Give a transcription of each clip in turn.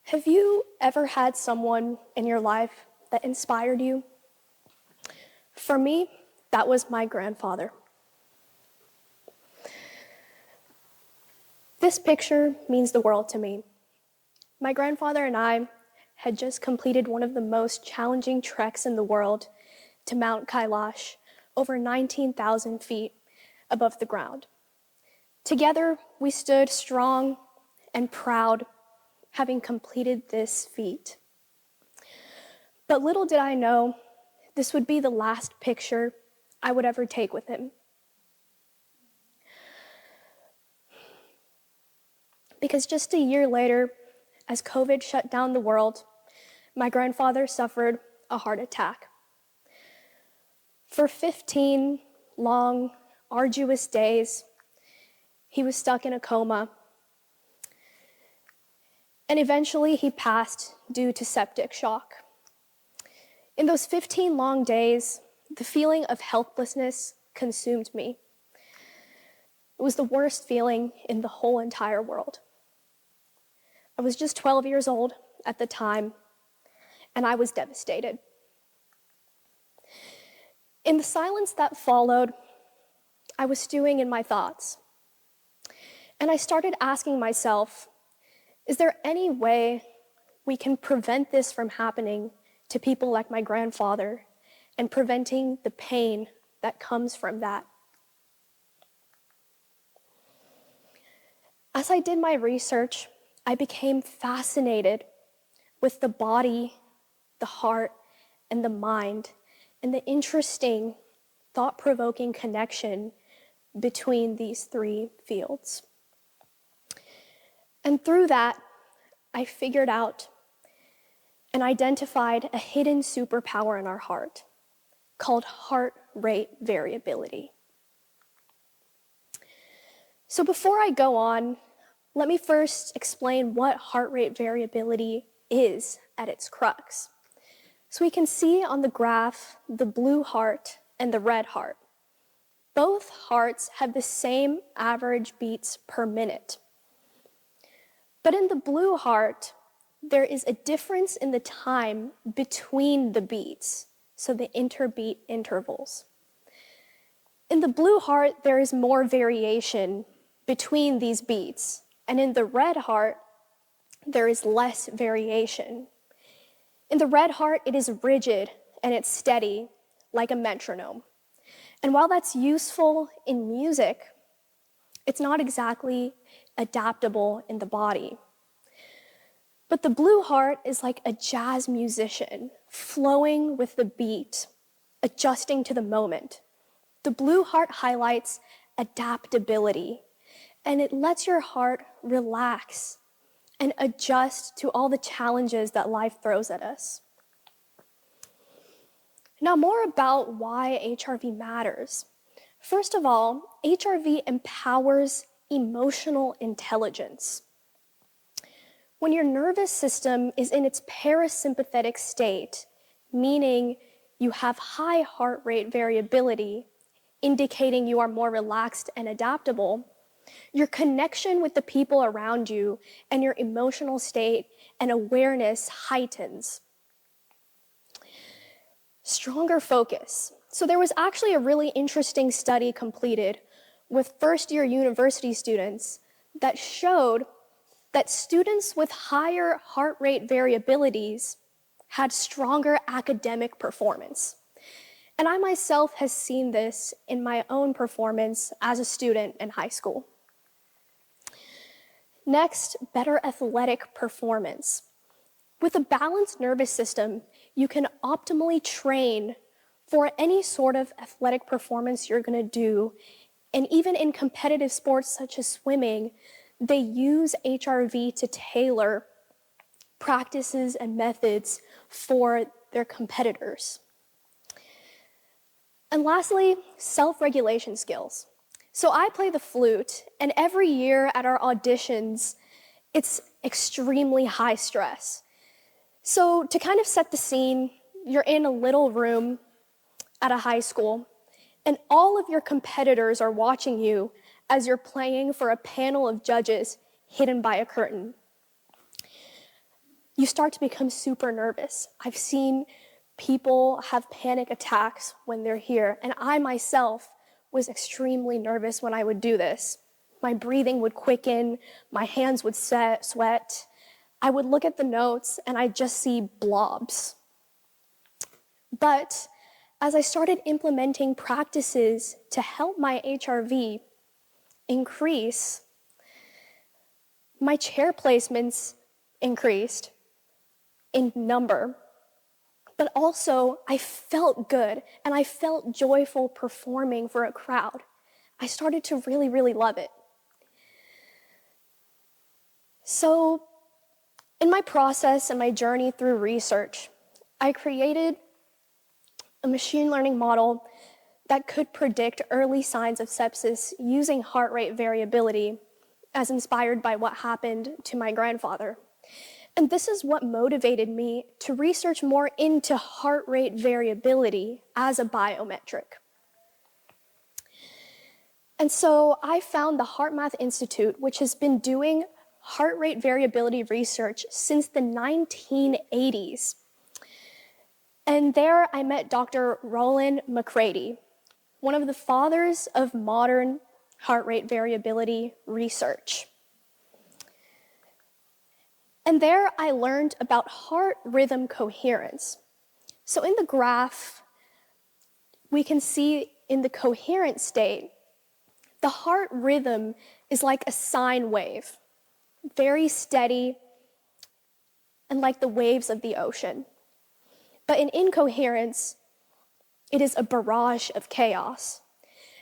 Have you ever had someone in your life that inspired you? For me, that was my grandfather. This picture means the world to me. My grandfather and I had just completed one of the most challenging treks in the world to Mount Kailash, over 19,000 feet above the ground. Together, we stood strong and proud, having completed this feat. But little did I know, this would be the last picture I would ever take with him. Because just a year later, as COVID shut down the world, my grandfather suffered a heart attack. For 15 long, arduous days, he was stuck in a coma. And eventually he passed due to septic shock. In those 15 long days, the feeling of helplessness consumed me. It was the worst feeling in the whole entire world. I was just 12 years old at the time, and I was devastated. In the silence that followed, I was stewing in my thoughts. And I started asking myself, is there any way we can prevent this from happening to people like my grandfather and preventing the pain that comes from that? As I did my research, I became fascinated with the body, the heart, and the mind, and the interesting, thought-provoking connection between these three fields. And through that, I figured out and identified a hidden superpower in our heart called heart rate variability. So before I go on, let me first explain what heart rate variability is at its crux. So we can see on the graph the blue heart and the red heart. Both hearts have the same average beats per minute. But in the blue heart, there is a difference in the time between the beats, so the interbeat intervals. In the blue heart, there is more variation between these beats, and in the red heart, there is less variation. In the red heart, it is rigid and it's steady, like a metronome. And while that's useful in music, it's not exactly adaptable in the body. But the blue heart is like a jazz musician, flowing with the beat, adjusting to the moment. The blue heart highlights adaptability, and it lets your heart relax and adjust to all the challenges that life throws at us. Now, more about why HRV matters. First of all, HRV empowers emotional intelligence. When your nervous system is in its parasympathetic state, meaning you have high heart rate variability, indicating you are more relaxed and adaptable, your connection with the people around you and your emotional state and awareness heightens. Stronger focus. So there was actually a really interesting study completed with first-year university students that showed that students with higher heart rate variabilities had stronger academic performance. And I myself has seen this in my own performance as a student in high school. Next, better athletic performance. With a balanced nervous system, you can optimally train for any sort of athletic performance you're going to do. And even in competitive sports such as swimming, they use HRV to tailor practices and methods for their competitors. And lastly, self-regulation skills. So I play the flute, and every year at our auditions, it's extremely high stress. So to kind of set the scene, you're in a little room at a high school, and all of your competitors are watching you as you're playing for a panel of judges hidden by a curtain. you start to become super nervous. I've seen people have panic attacks when they're here, and I myself was extremely nervous when I would do this. My breathing would quicken, my hands would sweat. I would look at the notes and I'd just see blobs. But as I started implementing practices to help my HRV increase, my chair placements increased in number, but also I felt good and I felt joyful performing for a crowd. I started to really, really love it. So in my process and my journey through research, I created a machine learning model that could predict early signs of sepsis using heart rate variability, as inspired by what happened to my grandfather. And this is what motivated me to research more into heart rate variability as a biometric. And so I found the HeartMath Institute, which has been doing heart rate variability research since the 1980s. And there I met Dr. Roland McCready, one of the fathers of modern heart rate variability research. And there I learned about heart rhythm coherence. So in the graph, we can see in the coherent state, the heart rhythm is like a sine wave, very steady and like the waves of the ocean. But in incoherence, it is a barrage of chaos.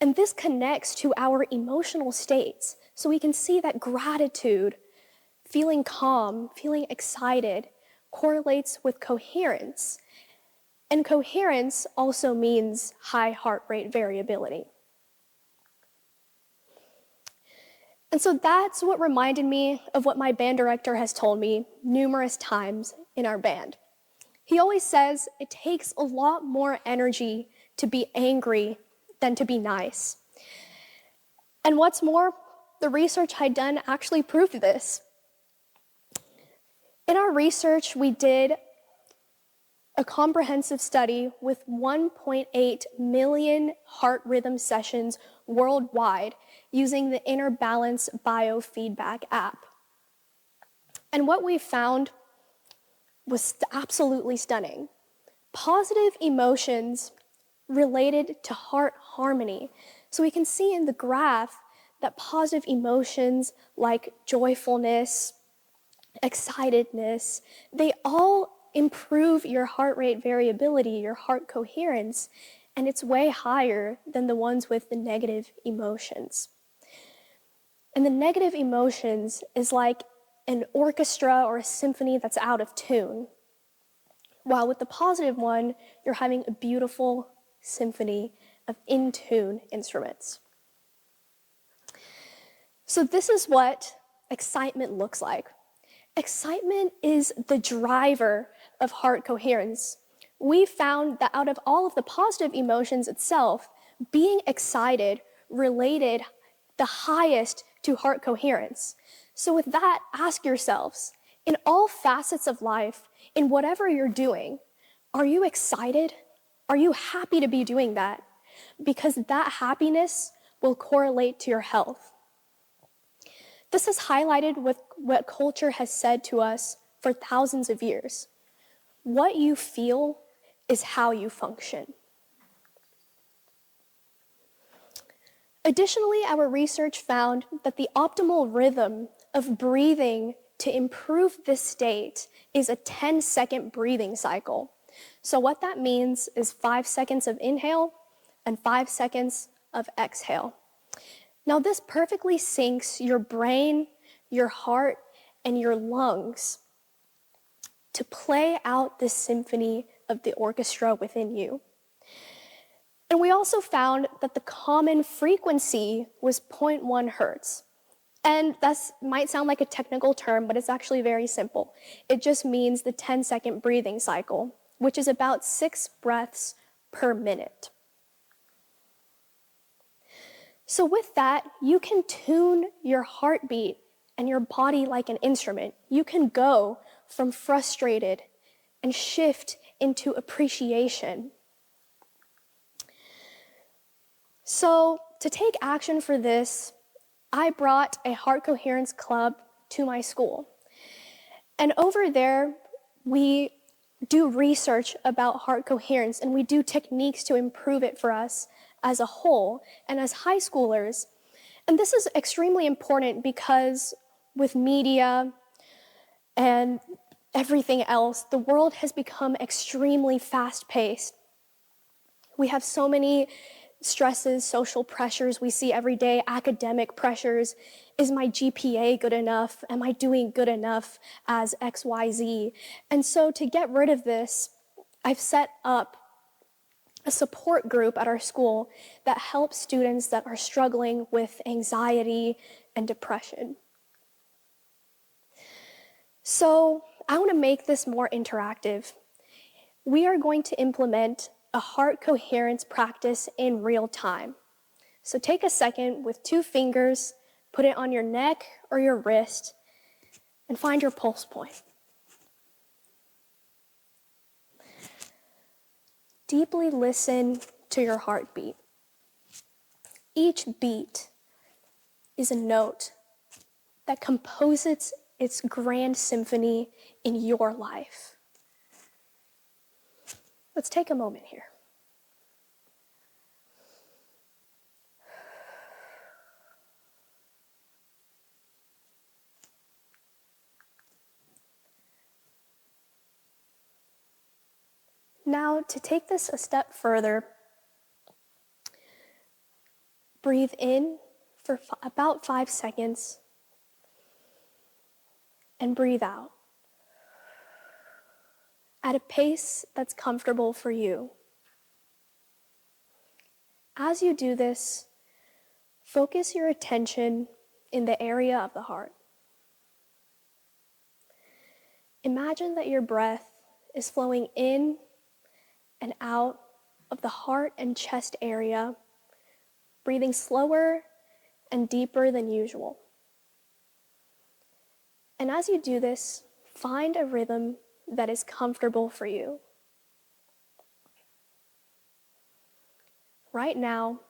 And this connects to our emotional states. So we can see that gratitude, feeling calm, feeling excited, correlates with coherence. And coherence also means high heart rate variability. And so that's what reminded me of what my band director has told me numerous times in our band. He always says it takes a lot more energy to be angry than to be nice. And what's more, the research I'd done actually proved this. In our research, we did a comprehensive study with 1.8 million heart rhythm sessions worldwide using the Inner Balance Biofeedback app. And what we found was absolutely stunning. Positive emotions related to heart harmony. So we can see in the graph that positive emotions like joyfulness, excitedness, they all improve your heart rate variability, your heart coherence, and it's way higher than the ones with the negative emotions. And the negative emotions is like an orchestra or a symphony that's out of tune. While with the positive one, you're having a beautiful symphony of in-tune instruments. So this is what excitement looks like. Excitement is the driver of heart coherence. We found that out of all of the positive emotions itself, being excited related the highest to heart coherence. So with that, ask yourselves, in all facets of life, in whatever you're doing, are you excited? Are you happy to be doing that? Because that happiness will correlate to your health. This is highlighted with what culture has said to us for thousands of years. What you feel is how you function. Additionally, our research found that the optimal rhythm of breathing to improve this state is a 10-second breathing cycle. So what that means is 5 seconds of inhale and 5 seconds of exhale. Now this perfectly syncs your brain, your heart, and your lungs to play out the symphony of the orchestra within you. And we also found that the common frequency was 0.1 hertz. And that might sound like a technical term, but it's actually very simple. It just means the 10-second breathing cycle, which is about 6 breaths per minute. So with that, you can tune your heartbeat and your body like an instrument. You can go from frustrated and shift into appreciation. So to take action for this, I brought a heart coherence club to my school. And over there, we do research about heart coherence, and we do techniques to improve it for us as a whole and as high schoolers. And this is extremely important because with media and everything else, the world has become extremely fast-paced. We have so many stresses, social pressures we see every day, academic pressures. Is my GPA good enough? Am I doing good enough as XYZ? And so to get rid of this, I've set up a support group at our school that helps students that are struggling with anxiety and depression. So I want to make this more interactive. We are going to implement a heart coherence practice in real time. So take a second with 2 fingers, put it on your neck or your wrist, and find your pulse point. Deeply listen to your heartbeat. Each beat is a note that composes its grand symphony in your life. Let's take a moment here. Now, to take this a step further, breathe in for about 5 seconds and breathe out at a pace that's comfortable for you. As you do this, focus your attention in the area of the heart. Imagine that your breath is flowing in and out of the heart and chest area, breathing slower and deeper than usual. And as you do this, find a rhythm that is comfortable for you. Right now,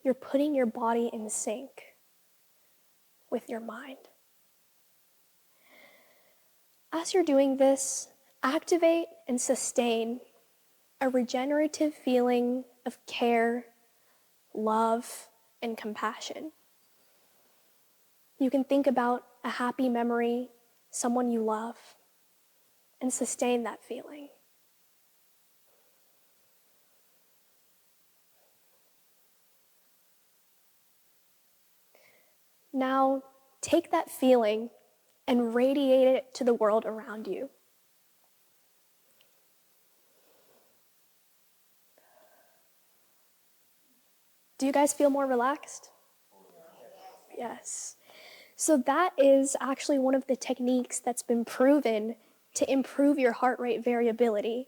you're putting your body in sync with your mind. As you're doing this, activate and sustain a regenerative feeling of care, love, and compassion. You can think about a happy memory, someone you love, and sustain that feeling. Now, take that feeling and radiate it to the world around you. Do you guys feel more relaxed? Yes. So that is actually one of the techniques that's been proven to improve your heart rate variability.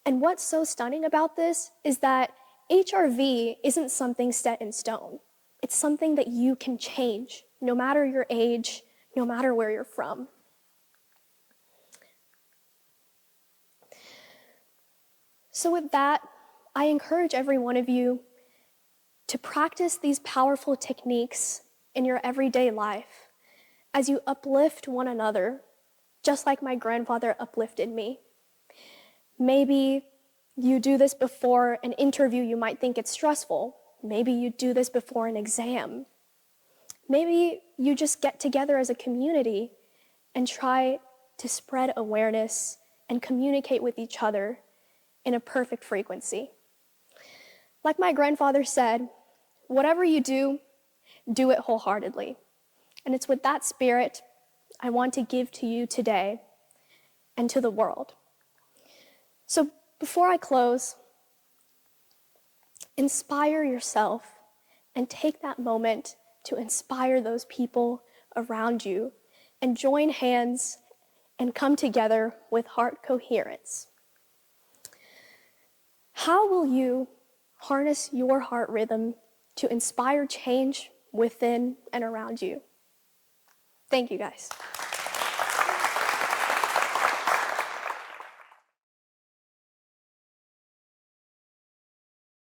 And what's so stunning about this is that HRV isn't something set in stone. It's something that you can change, no matter your age, no matter where you're from. So with that, I encourage every one of you to practice these powerful techniques in your everyday life as you uplift one another, just like my grandfather uplifted me. Maybe you do this before an interview, you might think it's stressful. Maybe you do this before an exam. Maybe you just get together as a community and try to spread awareness and communicate with each other in a perfect frequency. Like my grandfather said, whatever you do it wholeheartedly. And it's with that spirit I want to give to you today and to the world. So before I close, inspire yourself and take that moment to inspire those people around you and join hands and come together with heart coherence. How will you harness your heart rhythm to inspire change within and around you? Thank you, guys.